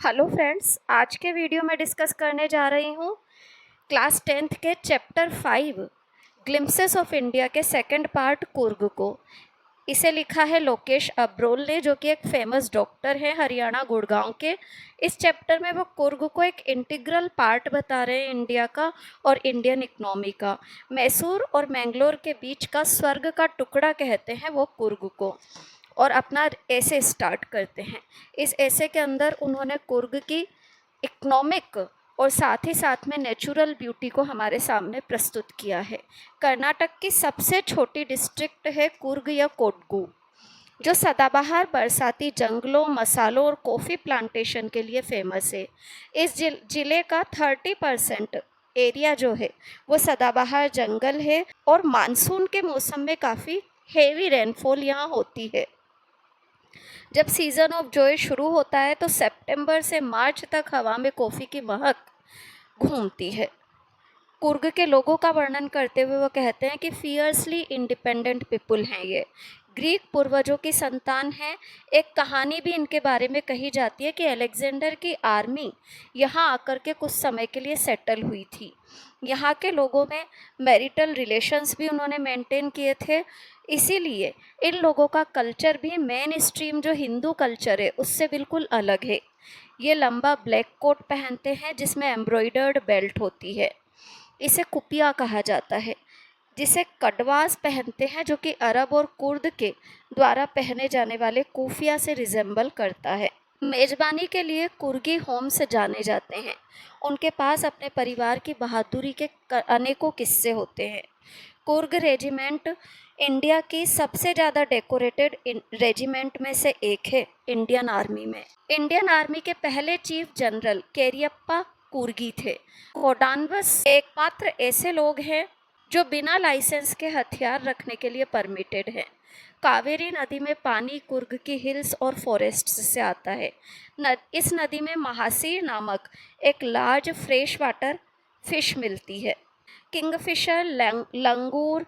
Hello friends, आज के video में डिस्कस करने जा रही हूँ क्लास 10th के चैप्टर 5 ग्लिम्पसेस ऑफ इंडिया के सेकंड पार्ट कुर्ग को। इसे लिखा है लोकेश अब्रोल ने, जो कि एक फेमस डॉक्टर हैं हरियाणा गुड़गांव के। इस चैप्टर में वो कुर्ग को एक इंटीग्रल पार्ट बता रहे हैं इंडिया का और इंडियन इकोनॉमी का। मैसूर और मैंगलोर के बीच का स्वर्ग का टुकड़ा कहते हैं वो कुर्ग को। और अपना ऐसे स्टार्ट करते हैं। इस ऐसे के अंदर उन्होंने कुर्ग की इकोनॉमिक और साथ ही साथ में नेचुरल ब्यूटी को हमारे सामने प्रस्तुत किया है। कर्नाटक की सबसे छोटी डिस्ट्रिक्ट है कुर्ग या कोडगु, जो सदाबहार बरसाती जंगलों, मसालों और कॉफ़ी प्लांटेशन के लिए फेमस है। इस जिले का 30% एरिया जो है वो सदाबहार जंगल है और मानसून के मौसम में काफ़ी हेवी रेनफॉल यहाँ होती है। जब सीज़न ऑफ जॉय शुरू होता है तो सितंबर से मार्च तक हवा में कॉफ़ी की महक घूमती है। कुर्ग के लोगों का वर्णन करते हुए वो कहते हैं कि फियर्सली इंडिपेंडेंट पीपुल हैं ये, ग्रीक पूर्वजों की संतान हैं। एक कहानी भी इनके बारे में कही जाती है कि अलेक्जेंडर की आर्मी यहाँ आकर के कुछ समय के लिए सेटल हुई थी। यहाँ के लोगों में मैरिटल रिलेशंस भी उन्होंने मेंटेन किए थे। इसीलिए इन लोगों का कल्चर भी मेन स्ट्रीम जो हिंदू कल्चर है उससे बिल्कुल अलग है। ये लंबा ब्लैक कोट पहनते हैं जिसमें एम्ब्रॉयडर्ड बेल्ट होती है। इसे कुपिया कहा जाता है, जिसे कडवास पहनते हैं, जो कि अरब और कुर्द के द्वारा पहने जाने वाले कुफिया से रिजेंबल करता है। मेजबानी के लिए कुर्गी होम से जाने जाते हैं। उनके पास अपने परिवार की बहादुरी के अनेकों किस्से होते हैं। कुर्ग रेजिमेंट इंडिया की सबसे ज़्यादा डेकोरेटेड रेजिमेंट में से एक है इंडियन आर्मी में। इंडियन आर्मी के पहले चीफ जनरल केरियप्पा कुर्गी थे। कोडानवस एकमात्र ऐसे लोग हैं जो बिना लाइसेंस के हथियार रखने के लिए परमिटेड है। कावेरी नदी में पानी कुर्ग की हिल्स और फॉरेस्ट्स से आता है। इस नदी में महासीर नामक एक लार्ज फ्रेश वाटर फिश मिलती है। किंगफिशर, लंगूर,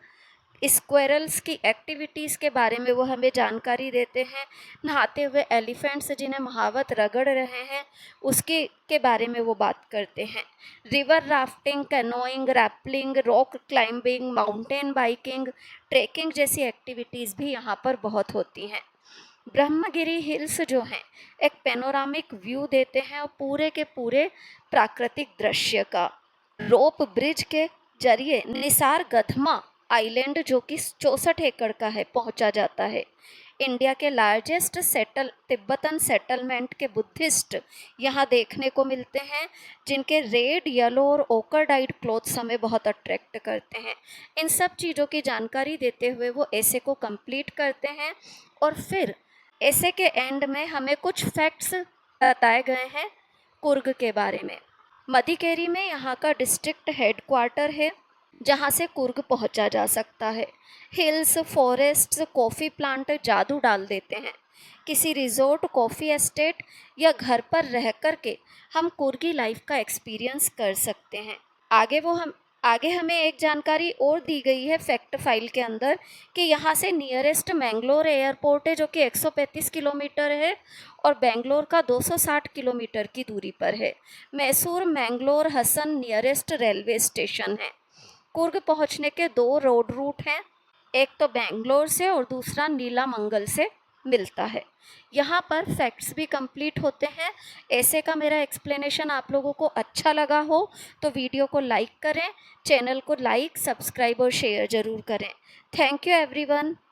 स्क्वेरल्स की एक्टिविटीज़ के बारे में वो हमें जानकारी देते हैं। नहाते हुए एलिफेंट्स जिन्हें महावत रगड़ रहे हैं उसके के बारे में वो बात करते हैं। River rafting, canoeing, rappelling, rock climbing, mountain biking, trekking जैसी एक्टिविटीज़ भी यहाँ पर बहुत होती हैं। ब्रह्मगिरी हिल्स जो हैं एक पेनोरामिक व्यू देते हैं और पूरे के पूरे प्राकृतिक दृश्य का। रोप ब्रिज के जरिए निसार गधमा आइलैंड, जो कि 64 एकड़ का है, पहुंचा जाता है। इंडिया के लार्जेस्ट तिब्बतन सेटलमेंट के बुद्धिस्ट यहाँ देखने को मिलते हैं, जिनके रेड, येलो और ओकर डाइड क्लोथ्स हमें बहुत अट्रैक्ट करते हैं। इन सब चीज़ों की जानकारी देते हुए वो ऐसे को कंप्लीट करते हैं और फिर ऐसे के एंड में हमें कुछ फैक्ट्स बताए गए हैं कुर्ग के बारे में। मदिकेरी में यहाँ का डिस्ट्रिक्ट हेडक्वार्टर है, जहाँ से कुर्ग पहुँचा जा सकता है। हिल्स, फॉरेस्ट्स, कॉफ़ी प्लांट जादू डाल देते हैं। किसी रिजोर्ट, कॉफ़ी एस्टेट या घर पर रह कर के हम कुर्गी लाइफ का एक्सपीरियंस कर सकते हैं। आगे हमें एक जानकारी और दी गई है फैक्ट फाइल के अंदर कि यहाँ से नियरेस्ट मैंगलोर एयरपोर्ट है, जो कि 135 किलोमीटर है और बेंगलोर का 260 किलोमीटर की दूरी पर है। Mysore, Mangalore, Hassan nearest railway station है। कुर्ग पहुंचने के 2 रोड रूट हैं, एक तो बेंगलोर से और दूसरा नीलामंगल से मिलता है। यहाँ पर फैक्ट्स भी कंप्लीट होते हैं। ऐसे का मेरा एक्सप्लेनेशन आप लोगों को अच्छा लगा हो तो वीडियो को लाइक करें, चैनल को लाइक, सब्सक्राइब और शेयर ज़रूर करें। Thank you everyone.